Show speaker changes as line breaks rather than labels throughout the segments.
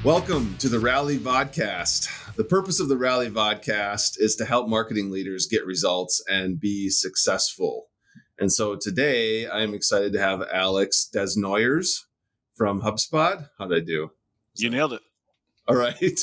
Welcome to the Rally Vodcast. The purpose of the Rally Vodcast is to help marketing leaders get results and be successful. And so today I'm excited to have Alex Desnoyers from HubSpot. How did I do?
You nailed it.
All right.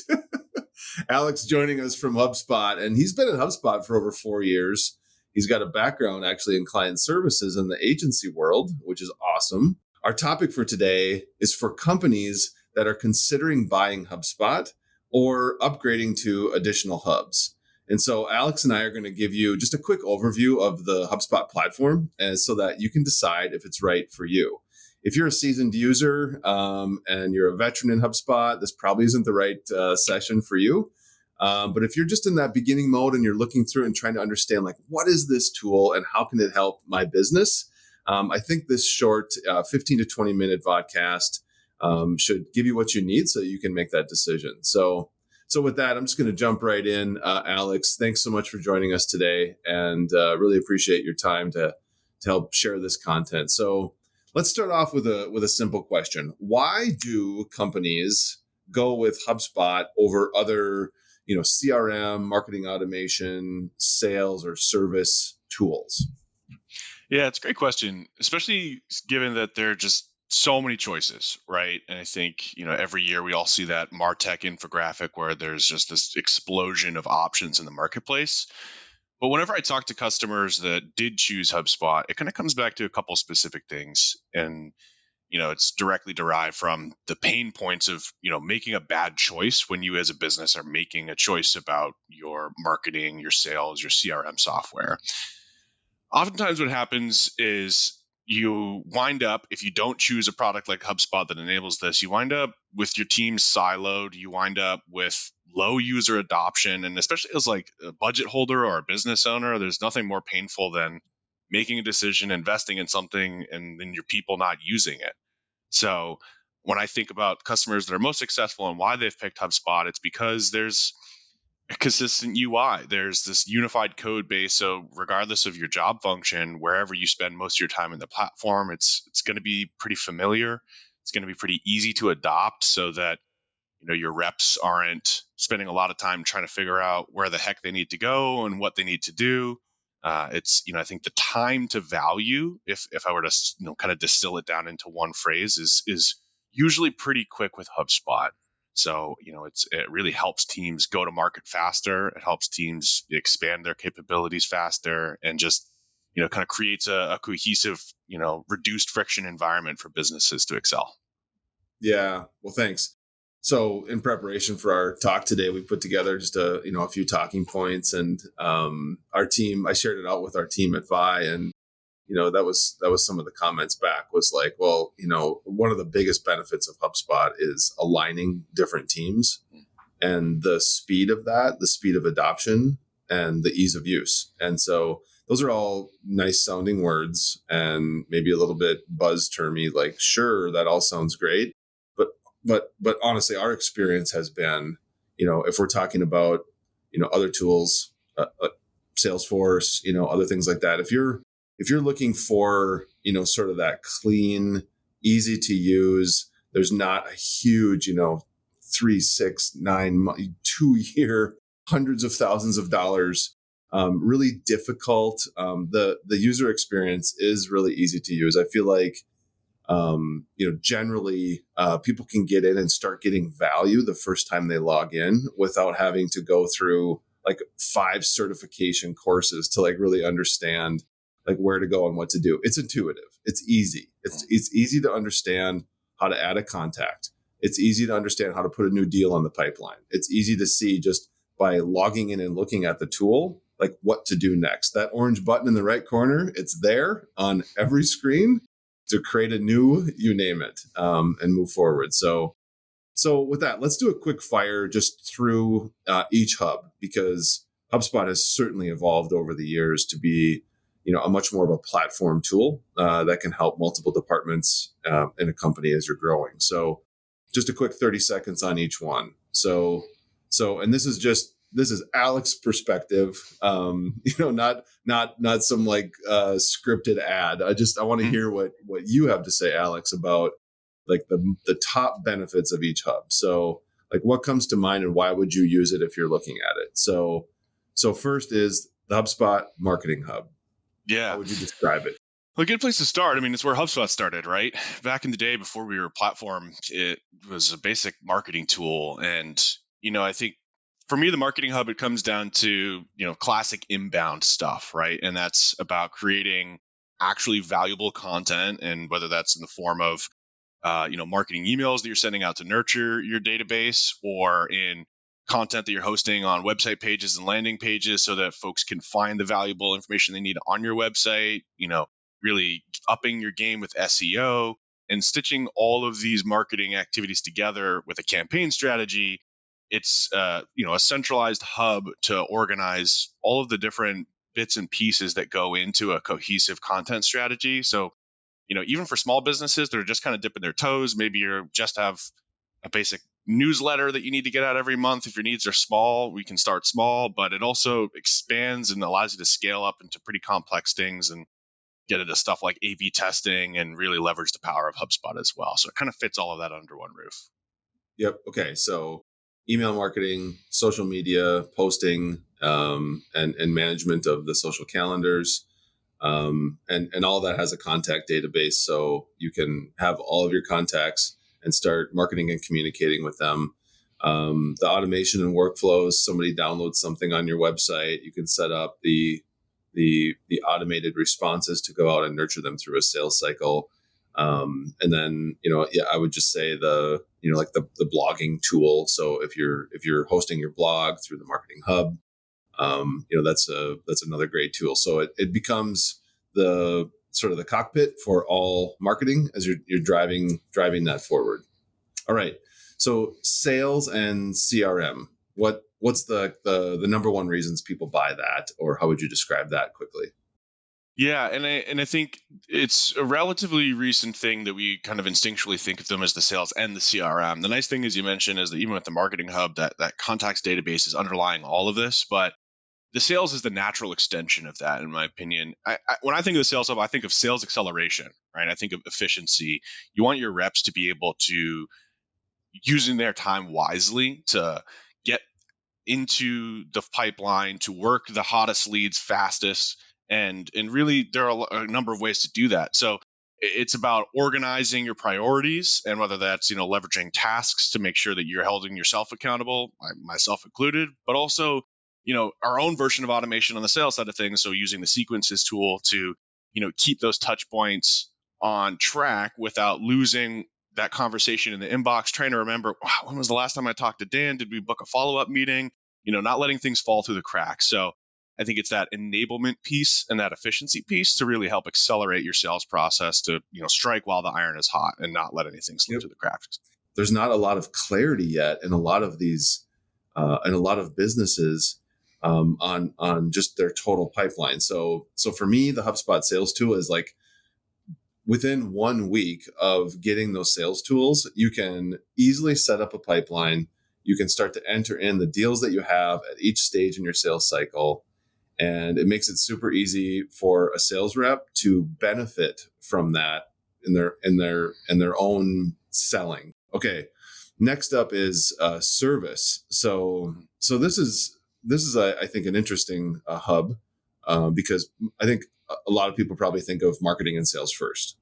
Alex joining us from HubSpot, and he's been at HubSpot for over 4 years. He's got a background actually in client services in the agency world, which is awesome. Our topic for today is for companies that are considering buying HubSpot or upgrading to additional hubs. And so Alex and I are going to give you just a quick overview of the HubSpot platform so that you can decide if it's right for you. If you're a seasoned user and you're a veteran in HubSpot, this probably isn't the right session for you. But if you're just in that beginning mode and you're looking through and trying to understand, like, what is this tool and how can it help my business? I think this short 15 to 20 minute vodcast should give you what you need so you can make that decision. So with that, I'm just going to jump right in. Alex, thanks so much for joining us today, and really appreciate your time to help share this content. So let's start off with a simple question. Why do companies go with HubSpot over other, CRM, marketing automation, sales, or service tools?
Yeah, it's a great question, especially given that there are just so many choices, right? And I think, every year we all see that MarTech infographic where there's just this explosion of options in the marketplace. But whenever I talk to customers that did choose HubSpot, it kind of comes back to a couple specific things. And, it's directly derived from the pain points of, making a bad choice when you as a business are making a choice about your marketing, your sales, your CRM software. Oftentimes what happens is you wind up, if you don't choose a product like HubSpot that enables this, you wind up with your team siloed, you wind up with low user adoption. And especially as like a budget holder or a business owner, there's nothing more painful than making a decision, investing in something, and then your people not using it. So when I think about customers that are most successful and why they've picked HubSpot, it's because there's a consistent UI. There's this unified code base. So regardless of your job function, wherever you spend most of your time in the platform, it's going to be pretty familiar. It's going to be pretty easy to adopt so that your reps aren't spending a lot of time trying to figure out where the heck they need to go and what they need to do. I think the time to value, if I were to kind of distill it down into one phrase, is usually pretty quick with HubSpot. So, it really helps teams go to market faster. It helps teams expand their capabilities faster, and just, kind of creates a cohesive, reduced friction environment for businesses to excel.
Yeah. Well, thanks. So in preparation for our talk today, we put together just a few talking points, and our team, I shared it out with our team at Vi, and that was some of the comments back was like, well, one of the biggest benefits of HubSpot is aligning different teams and the speed of that, the speed of adoption, and the ease of use. And so those are all nice sounding words and maybe a little bit buzz termy, like, sure, that all sounds great. But honestly, our experience has been, if we're talking about, other tools, Salesforce, other things like that, if you're looking for, sort of that clean, easy to use, there's not a huge, 3, 6, 9, 2 year, hundreds of thousands of dollars, really difficult. The user experience is really easy to use. I feel like, generally people can get in and start getting value the first time they log in without having to go through like 5 certification courses to like really understand like where to go and what to do. It's intuitive. It's easy. It's easy to understand how to add a contact. It's easy to understand how to put a new deal on the pipeline. It's easy to see just by logging in and looking at the tool, like what to do next. That orange button in the right corner, it's there on every screen to create a new, you name it, and move forward. So with that, let's do a quick fire just through each hub, because HubSpot has certainly evolved over the years to be, a much more of a platform tool that can help multiple departments in a company as you're growing. So just a quick 30 seconds on each one. So, and this is Alex's perspective, not some like scripted ad. I want to hear what you have to say, Alex, about like the top benefits of each hub. So Like, what comes to mind and why would you use it if you're looking at it? So first is the HubSpot Marketing Hub. How
Yeah.
would you describe it?
Well, a good place to start. I mean, it's where HubSpot started, right? Back in the day before we were a platform, it was a basic marketing tool. And, I think for me, the marketing hub, it comes down to, classic inbound stuff, right? And that's about creating actually valuable content. And whether that's in the form of marketing emails that you're sending out to nurture your database, or in content that you're hosting on website pages and landing pages so that folks can find the valuable information they need on your website, really upping your game with SEO and stitching all of these marketing activities together with a campaign strategy. It's a centralized hub to organize all of the different bits and pieces that go into a cohesive content strategy. So even for small businesses that are just kind of dipping their toes, maybe you just have a basic newsletter that you need to get out every month. If your needs are small, we can start small, but it also expands and allows you to scale up into pretty complex things and get into stuff like A/B testing and really leverage the power of HubSpot as well. So it kind of fits all of that under one roof.
Yep. Okay. So email marketing, social media, posting, and management of the social calendars. And all that has a contact database. So you can have all of your contacts and start marketing and communicating with them. The automation and workflows, somebody downloads something on your website, you can set up the automated responses to go out and nurture them through a sales cycle. And then, I would just say like the blogging tool. So if you're hosting your blog through the Marketing Hub, that's another great tool. So it becomes the sort of the cockpit for all marketing as you're driving that forward. All right. So sales and CRM. What's the number one reasons people buy that, or how would you describe that quickly?
Yeah, and I think it's a relatively recent thing that we kind of instinctually think of them as the sales and the CRM. The nice thing, as you mentioned, is that even with the Marketing Hub, that contacts database is underlying all of this, but the sales is the natural extension of that, in my opinion. When I think of the sales hub, I think of sales acceleration, right? I think of efficiency. You want your reps to be able to using their time wisely to get into the pipeline, to work the hottest leads fastest, and really there are a number of ways to do that. So it's about organizing your priorities, and whether that's leveraging tasks to make sure that you're holding yourself accountable, myself included, but also our own version of automation on the sales side of things. So using the sequences tool to keep those touch points on track without losing that conversation in the inbox, trying to remember, wow, when was the last time I talked to Dan? Did we book a follow-up meeting? Not letting things fall through the cracks. So I think it's that enablement piece and that efficiency piece to really help accelerate your sales process to, strike while the iron is hot and not let anything slip
Yep.
through the cracks.
There's not a lot of clarity yet in a lot of these, in a lot of businesses, on just their total pipeline. So for me, the HubSpot sales tool is like, within 1 week of getting those sales tools, you can easily set up a pipeline. You can start to enter in the deals that you have at each stage in your sales cycle. And it makes it super easy for a sales rep to benefit from that in their own selling. Okay. Next up is service. So this is I think an interesting hub, because I think a lot of people probably think of marketing and sales first,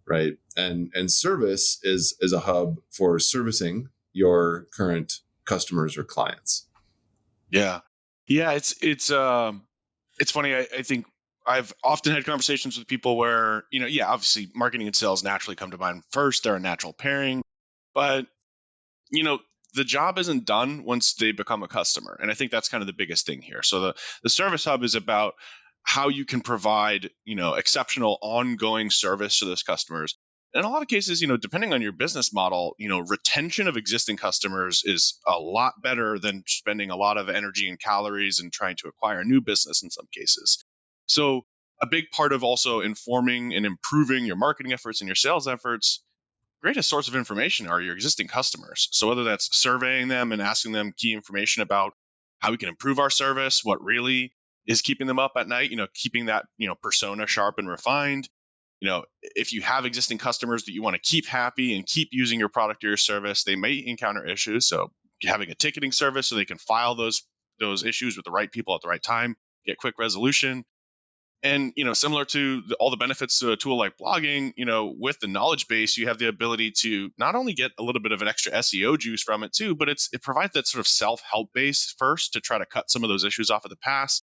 right? And service is a hub for servicing your current customers or clients.
Yeah. Yeah. It's funny. I think I've often had conversations with people where, yeah, obviously marketing and sales naturally come to mind first. They're a natural pairing, but you know the job isn't done once they become a customer, and I think that's kind of the biggest thing here. So the service hub is about how you can provide exceptional ongoing service to those customers. In a lot of cases, depending on your business model, retention of existing customers is a lot better than spending a lot of energy and calories and trying to acquire a new business in some cases. So a big part of also informing and improving your marketing efforts and your sales efforts, greatest source of information are your existing customers. So whether that's surveying them and asking them key information about how we can improve our service, what really is keeping them up at night, keeping that, persona sharp and refined, if you have existing customers that you want to keep happy and keep using your product or your service, they may encounter issues. So having a ticketing service so they can file those issues with the right people at the right time, get quick resolution. And similar to all the benefits to a tool like blogging, with the knowledge base, you have the ability to not only get a little bit of an extra SEO juice from it too, but it provides that sort of self-help base first to try to cut some of those issues off of the past.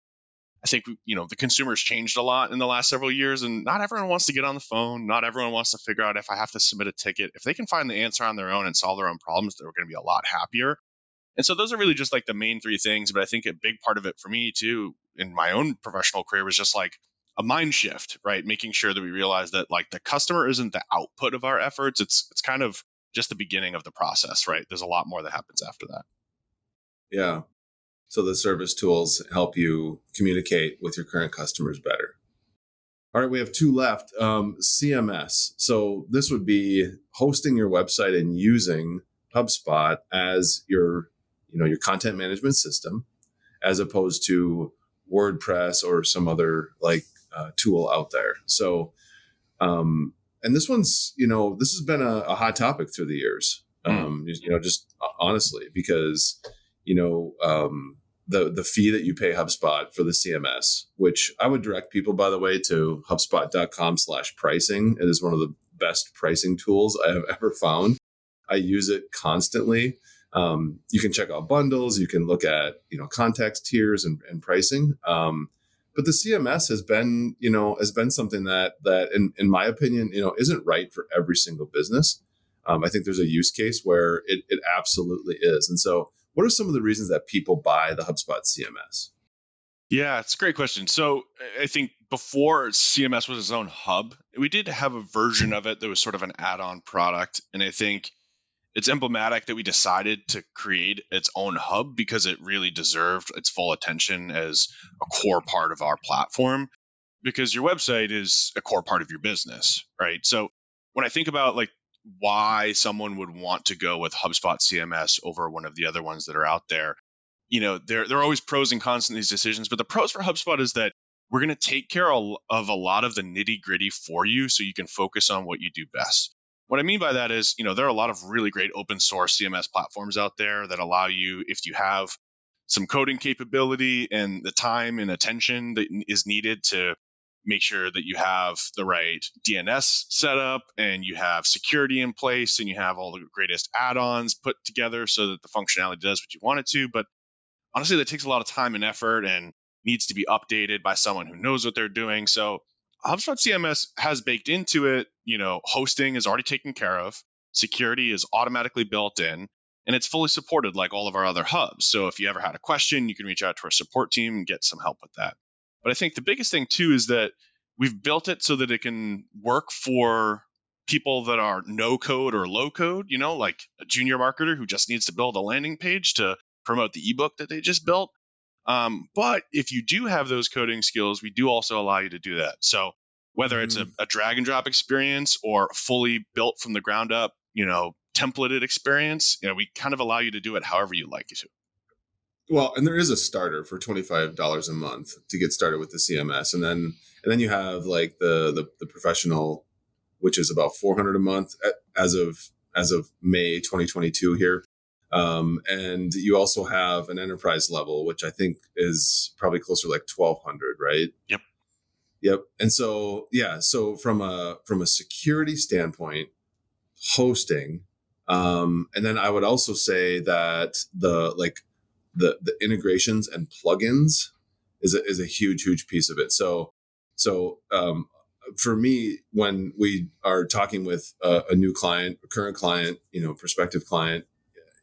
I think the consumer's changed a lot in the last several years, and not everyone wants to get on the phone. Not everyone wants to figure out if I have to submit a ticket. If they can find the answer on their own and solve their own problems, they're going to be a lot happier. And so those are really just like the main three things. But I think a big part of it for me too, in my own professional career, was just like a mind shift, right? Making sure that we realize that like the customer isn't the output of our efforts. It's kind of just the beginning of the process, right? There's a lot more that happens after that.
Yeah. So the service tools help you communicate with your current customers better. All right, we have two left. CMS. So this would be hosting your website and using HubSpot as your content management system, as opposed to WordPress or some other tool out there. So, and this one's, this has been a hot topic through the years. Just honestly, because the fee that you pay HubSpot for the CMS, which I would direct people, by the way, to HubSpot.com/pricing. It is one of the best pricing tools I have ever found. I use it constantly. You can check out bundles. You can look at, context tiers and pricing. But the CMS has been something that in my opinion, isn't right for every single business. I think there's a use case where it absolutely is. And so what are some of the reasons that people buy the HubSpot CMS?
Yeah, it's a great question. So I think before CMS was its own hub, we did have a version of it that was sort of an add-on product. And I think it's emblematic that we decided to create its own hub because it really deserved its full attention as a core part of our platform, because your website is a core part of your business, right? So when I think about like why someone would want to go with HubSpot CMS over one of the other ones that are out there, there are always pros and cons in these decisions, but the pros for HubSpot is that we're going to take care of a lot of the nitty gritty for you so you can focus on what you do best. What I mean by that is, there are a lot of really great open source CMS platforms out there that allow you, if you have some coding capability and the time and attention that is needed to make sure that you have the right DNS set up and you have security in place and you have all the greatest add-ons put together so that the functionality does what you want it to. But honestly, that takes a lot of time and effort and needs to be updated by someone who knows what they're doing. So HubSpot CMS has baked into it, hosting is already taken care of, security is automatically built in, and it's fully supported like all of our other hubs. So if you ever had a question, you can reach out to our support team and get some help with that. But I think the biggest thing too is that we've built it so that it can work for people that are no code or low code, like a junior marketer who just needs to build a landing page to promote the ebook that they just built. But if you do have those coding skills, we do also allow you to do that. So whether it's a drag and drop experience or fully built from the ground up, templated experience, we kind of allow you to do it however you like it to.
Well, and there is a starter for $25 a month to get started with the CMS. And then you have like the professional, which is about $400 a month as of May 2022 here. And you also have an enterprise level, which I think is probably closer to like 1,200, right? Yep. And so, so from a security standpoint, hosting, and then I would also say that the integrations and plugins is a huge piece of it. So for me, when we are talking with a new client, a current client, prospective client,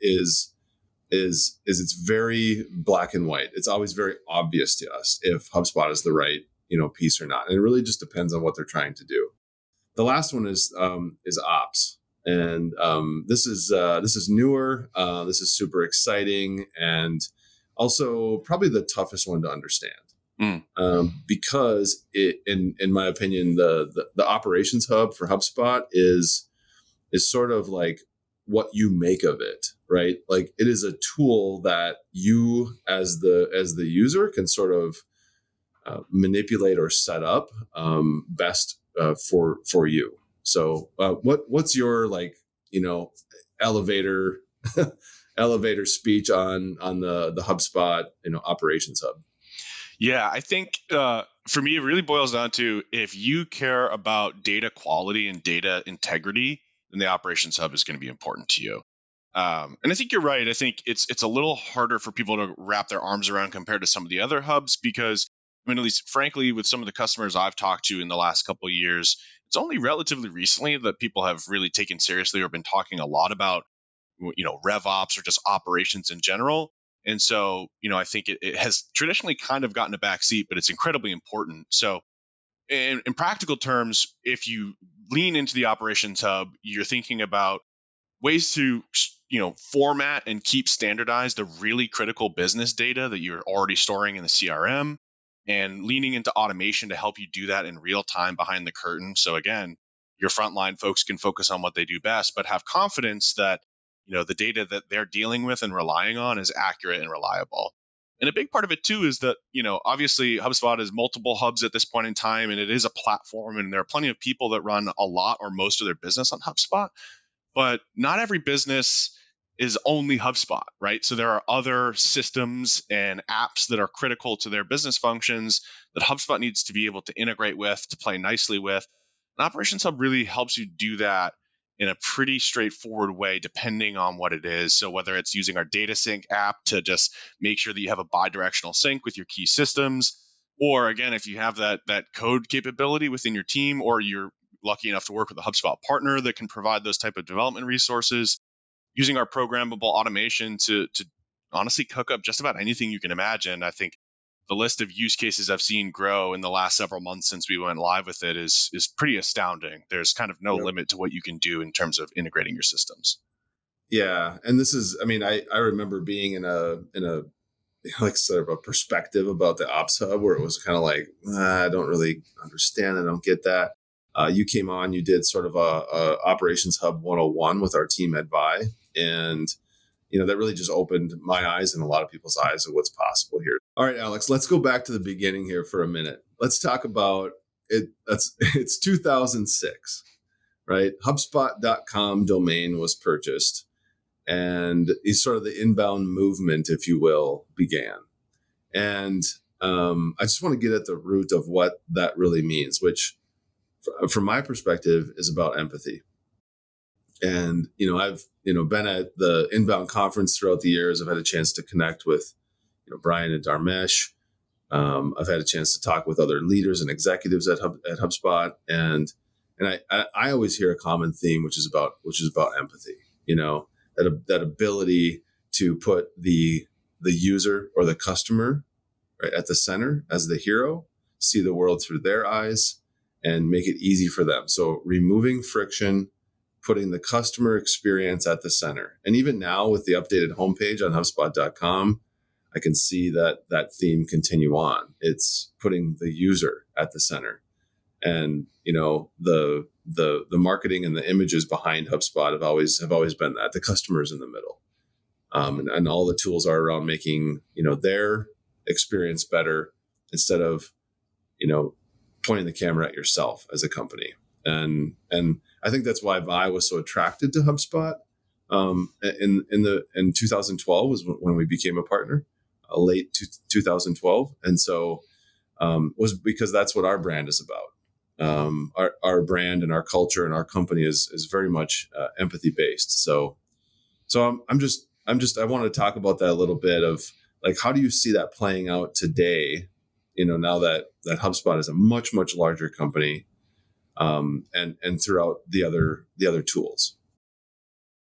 is it's very black and white. It's always very obvious to us if HubSpot is the right piece or not, and it really just depends on what they're trying to do. The last one is ops, and this is newer. This is super exciting, and also probably the toughest one to understand. Because in my opinion, the operations hub for HubSpot is sort of like what you make of it, right? Like it is a tool that you as the user can sort of manipulate or set up best for you. So what's your elevator elevator speech on the HubSpot operations hub?
Yeah, I think for me, it really boils down to if you care about data quality and data integrity, then the Operations Hub is going to be important to you. And I think you're right. I think it's a little harder for people to wrap their arms around compared to some of the other hubs because, I mean, at least frankly, with some of the customers I've talked to in the last couple of years, it's only relatively recently that people have really taken seriously or been talking a lot about rev ops or just operations in general. And so I think it has traditionally kind of gotten a back seat, but it's incredibly important. So in practical terms, if you lean into the operations hub, you're thinking about ways to format and keep standardized the really critical business data that you're already storing in the CRM, and leaning into automation to help you do that in real time behind the curtain. So again, your frontline folks can focus on what they do best, but have confidence that the data that they're dealing with and relying on is accurate and reliable. And a big part of it too is that obviously HubSpot is multiple hubs at this point in time, and it is a platform, and there are plenty of people that run a lot or most of their business on HubSpot. But not every business is only HubSpot, right? So there are other systems and apps that are critical to their business functions that HubSpot needs to be able to integrate with, to play nicely with. And Operations Hub really helps you do that in a pretty straightforward way, depending on what it is. So whether it's using our data sync app to just make sure that you have a bi-directional sync with your key systems, or again, if you have that code capability within your team, or you're lucky enough to work with a HubSpot partner that can provide those type of development resources, using our programmable automation to honestly cook up just about anything you can imagine. I think the list of use cases I've seen grow in the last several months since we went live with it is pretty astounding. There's kind of no
Yep.
limit to what you can do in terms of integrating your systems.
Yeah, and this is, I mean, I remember being in a like sort of a perspective about the ops hub where it was kind of like, I don't really understand. I don't get that. You came on, you did sort of a operations hub 101 with our team at Vi. And, that really just opened my eyes and a lot of people's eyes of what's possible here. All right, Alex, let's go back to the beginning here for a minute. Let's talk about it. It's 2006, right? HubSpot.com domain was purchased, and sort of the inbound movement, if you will, began. And I just want to get at the root of what that really means, which from my perspective is about empathy. And, I've, been at the inbound conference throughout the years. I've had a chance to connect with, Brian and Dharmesh. I've had a chance to talk with other leaders and executives at HubSpot. And I always hear a common theme, which is about empathy, that ability to put the user or the customer right at the center as the hero, see the world through their eyes, and make it easy for them. So removing friction, putting the customer experience at the center. And even now with the updated homepage on HubSpot.com, I can see that theme continue on. It's putting the user at the center. And the marketing and the images behind HubSpot have always been that the customer's in the middle, and all the tools are around making their experience better instead of pointing the camera at yourself as a company. And I think that's why Vi was so attracted to HubSpot. In 2012 was when we became a partner, late 2012, and so was because that's what our brand is about. Our brand and our culture and our company is very much empathy based. So I want to talk about that a little bit of like, how do you see that playing out today? Now that HubSpot is a much, much larger company, and throughout the other tools.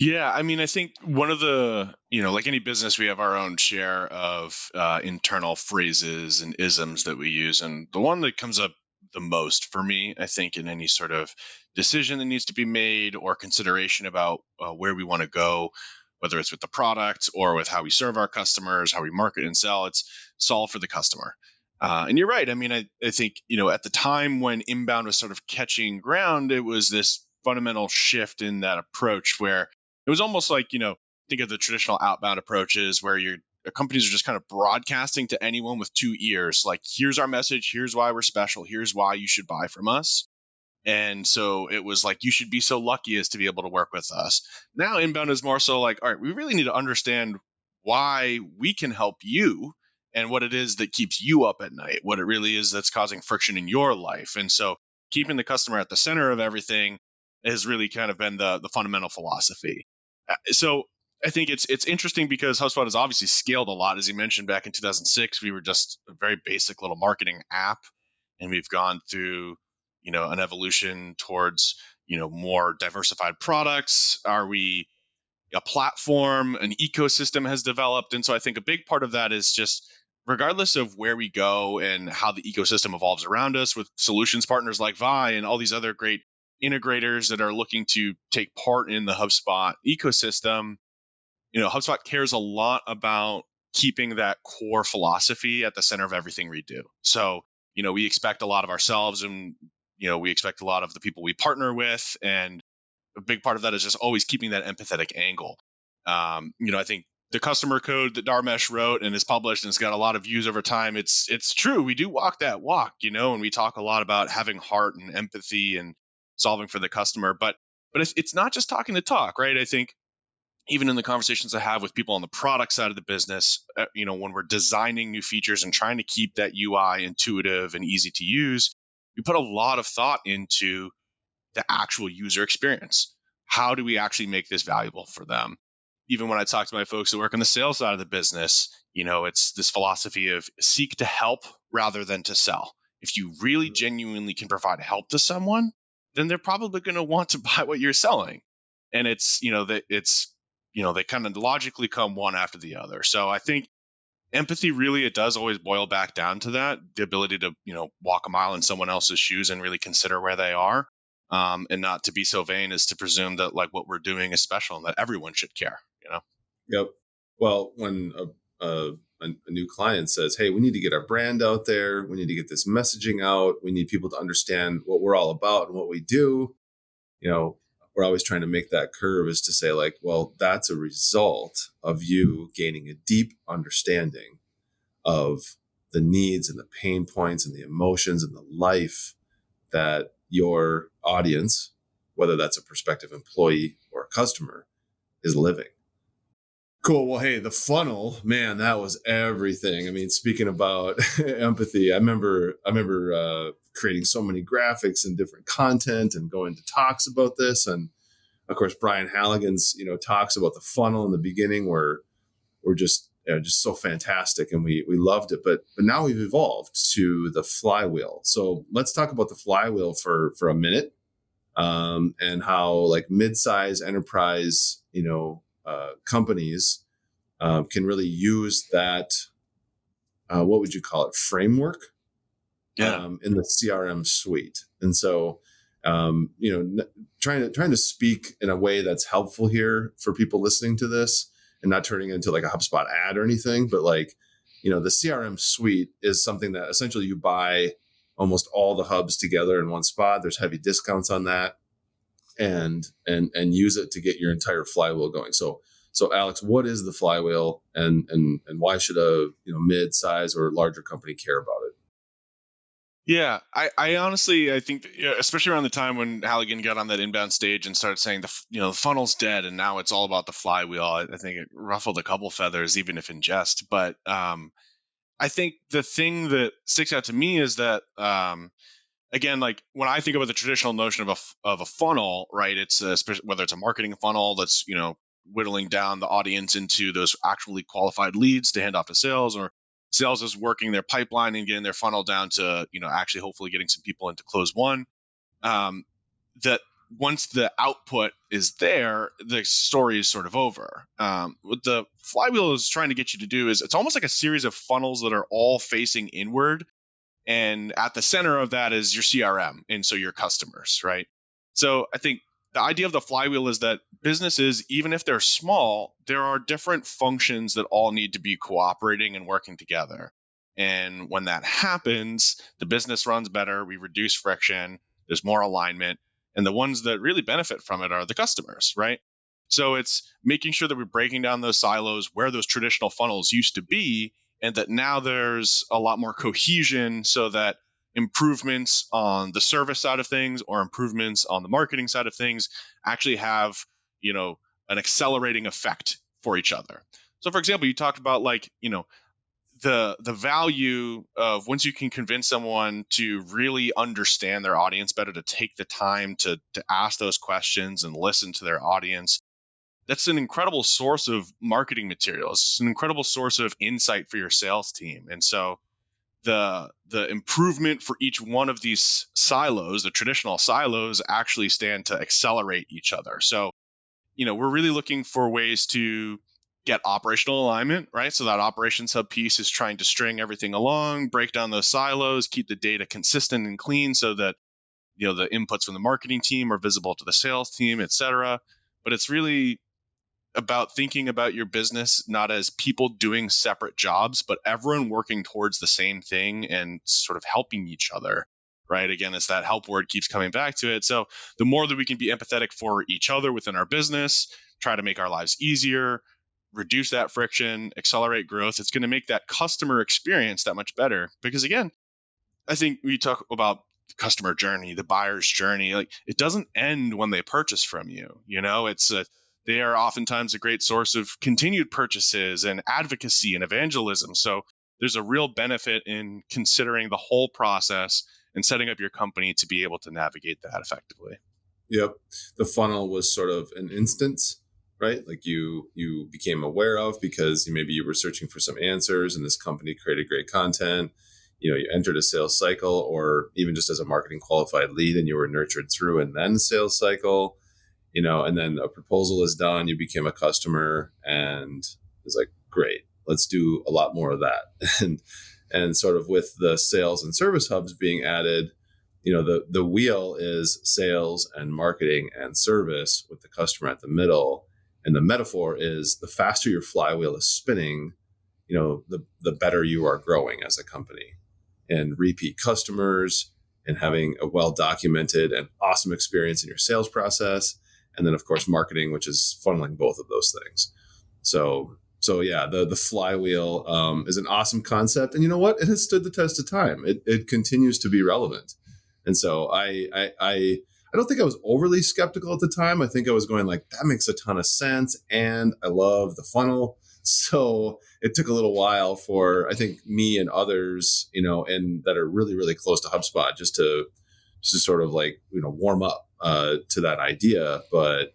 Yeah, I mean, I think one of the, like any business, we have our own share of internal phrases and isms that we use. And the one that comes up the most for me, I think, in any sort of decision that needs to be made or consideration about where we want to go, whether it's with the product or with how we serve our customers, how we market and sell, it's solve for the customer. And you're right. I mean, I think, at the time when inbound was sort of catching ground, it was this fundamental shift in that approach where it was almost like, think of the traditional outbound approaches where your companies are just kind of broadcasting to anyone with two ears. Like, here's our message. Here's why we're special. Here's why you should buy from us. And so it was like, you should be so lucky as to be able to work with us. Now, inbound is more so like, all right, we really need to understand why we can help you and what it is that keeps you up at night, what it really is that's causing friction in your life. And so keeping the customer at the center of everything has really kind of been the fundamental philosophy. So I think it's interesting because HubSpot has obviously scaled a lot. As you mentioned, back in 2006, we were just a very basic little marketing app, and we've gone through, an evolution towards, more diversified products. Are we a platform? An ecosystem has developed, and so I think a big part of that is just, regardless of where we go and how the ecosystem evolves around us, with solutions partners like Vi and all these other great integrators that are looking to take part in the HubSpot ecosystem, HubSpot cares a lot about keeping that core philosophy at the center of everything we do. So, we expect a lot of ourselves, and, we expect a lot of the people we partner with. And a big part of that is just always keeping that empathetic angle. I think the customer code that Dharmesh wrote and is published and it's got a lot of views over time. It's true. We do walk that walk, and we talk a lot about having heart and empathy and solving for the customer. But it's not just talking the talk, right? I think even in the conversations I have with people on the product side of the business, when we're designing new features and trying to keep that UI intuitive and easy to use, we put a lot of thought into the actual user experience. How do we actually make this valuable for them? Even when I talk to my folks that work on the sales side of the business, it's this philosophy of seek to help rather than to sell. If you really genuinely can provide help to someone, then they're probably going to want to buy what you're selling. And they kind of logically come one after the other. So I think empathy, really, it does always boil back down to that, the ability to, walk a mile in someone else's shoes and really consider where they are, and not to be so vain as to presume that like what we're doing is special and that everyone should care.
Yep. Well, when a new client says, "Hey, we need to get our brand out there. We need to get this messaging out. We need people to understand what we're all about and what we do," we're always trying to make that curve is to say like, well, that's a result of you gaining a deep understanding of the needs and the pain points and the emotions and the life that your audience, whether that's a prospective employee or a customer, is living. Cool. Well, hey, the funnel, man, that was everything. I mean, speaking about empathy, I remember creating so many graphics and different content and going to talks about this. And of course, Brian Halligan's, talks about the funnel in the beginning were just so fantastic, and we loved it. But now we've evolved to the flywheel. So let's talk about the flywheel for a minute, and how like mid-size enterprise, companies can really use that. What would you call it? Framework.
Yeah.
In the CRM suite. And so, trying to speak in a way that's helpful here for people listening to this, and not turning into like a HubSpot ad or anything, but like, the CRM suite is something that essentially you buy almost all the hubs together in one spot. There's heavy discounts on that, and use it to get your entire flywheel going. So Alex, what is the flywheel, and why should a mid-size or larger company care about it?
Yeah, I honestly, I think, especially around the time when Halligan got on that inbound stage and started saying the funnel's dead and now it's all about the flywheel, I think it ruffled a couple feathers, even if in jest. But I think the thing that sticks out to me is that, again, like when I think about the traditional notion of a funnel, right? It's whether it's a marketing funnel that's whittling down the audience into those actually qualified leads to hand off to sales, or sales is working their pipeline and getting their funnel down to actually hopefully getting some people into close one. That once the output is there, the story is sort of over. What the flywheel is trying to get you to do is it's almost like a series of funnels that are all facing inward, and at the center of that is your CRM, and so your customers, right? So I think the idea of the flywheel is that businesses, even if they're small, there are different functions that all need to be cooperating and working together. And when that happens, the business runs better, we reduce friction, there's more alignment, and the ones that really benefit from it are the customers, right? So it's making sure that we're breaking down those silos where those traditional funnels used to be, and that now there's a lot more cohesion, so that improvements on the service side of things or improvements on the marketing side of things actually have, an accelerating effect for each other. So for example, you talked about the value of once you can convince someone to really understand their audience better, to take the time to ask those questions and listen to their audience. That's an incredible source of marketing materials. It's an incredible source of insight for your sales team. And so the improvement for each one of these silos, the traditional silos, actually stand to accelerate each other. So, we're really looking for ways to get operational alignment, right? So that operations hub piece is trying to string everything along, break down those silos, keep the data consistent and clean so that, the inputs from the marketing team are visible to the sales team, et cetera. But it's really about thinking about your business not as people doing separate jobs, but everyone working towards the same thing and sort of helping each other, right? Again, it's that help word keeps coming back to it. So the more that we can be empathetic for each other within our business, try to make our lives easier, reduce that friction, accelerate growth, it's going to make that customer experience that much better. Because again, I think we talk about the customer journey, the buyer's journey. Like, it doesn't end when they purchase from you. They are oftentimes a great source of continued purchases and advocacy and evangelism. So there's a real benefit in considering the whole process and setting up your company to be able to navigate that effectively.
Yep. The funnel was sort of an instance, right? Like you became aware of because maybe you were searching for some answers and this company created great content. You entered a sales cycle, or even just as a marketing qualified lead, and you were nurtured through and then sales cycle, and then a proposal is done, you became a customer, and it's like, great, let's do a lot more of that. and sort of with the sales and service hubs being added, the wheel is sales and marketing and service with the customer at the middle. And the metaphor is the faster your flywheel is spinning, the better you are growing as a company. And repeat customers and having a well-documented and awesome experience in your sales process. And then, of course, marketing, which is funneling both of those things. So yeah, the flywheel is an awesome concept. And you know what? It has stood the test of time. It continues to be relevant. And so I don't think I was overly skeptical at the time. I think I was going like, that makes a ton of sense. And I love the funnel. So it took a little while for, I think, me and others, and that are really, really close to HubSpot just to sort of like, warm up to that idea. But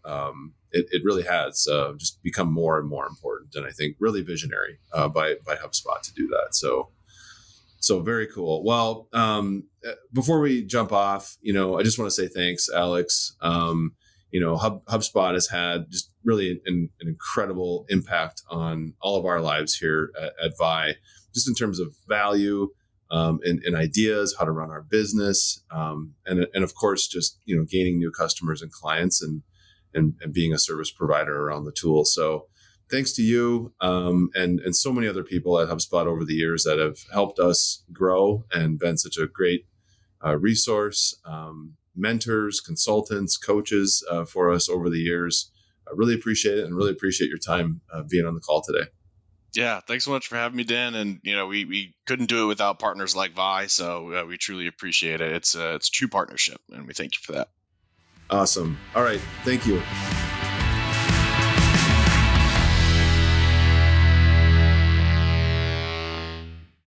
it really has just become more and more important. And I think really visionary by HubSpot to do that. So very cool. Well, before we jump off, I just want to say thanks, Alex. HubSpot has had just really an incredible impact on all of our lives here at Vi, just in terms of value and ideas, how to run our business, and of course, just gaining new customers and clients and being a service provider around the tool. So thanks to you and so many other people at HubSpot over the years that have helped us grow and been such a great resource. Mentors, consultants, coaches for us over the years. I really appreciate it and really appreciate your time being on the call today.
Yeah, thanks so much for having me, Dan. And we couldn't do it without partners like Vi, so we truly appreciate it. It's a true partnership, and we thank you for that.
Awesome. All right, thank you.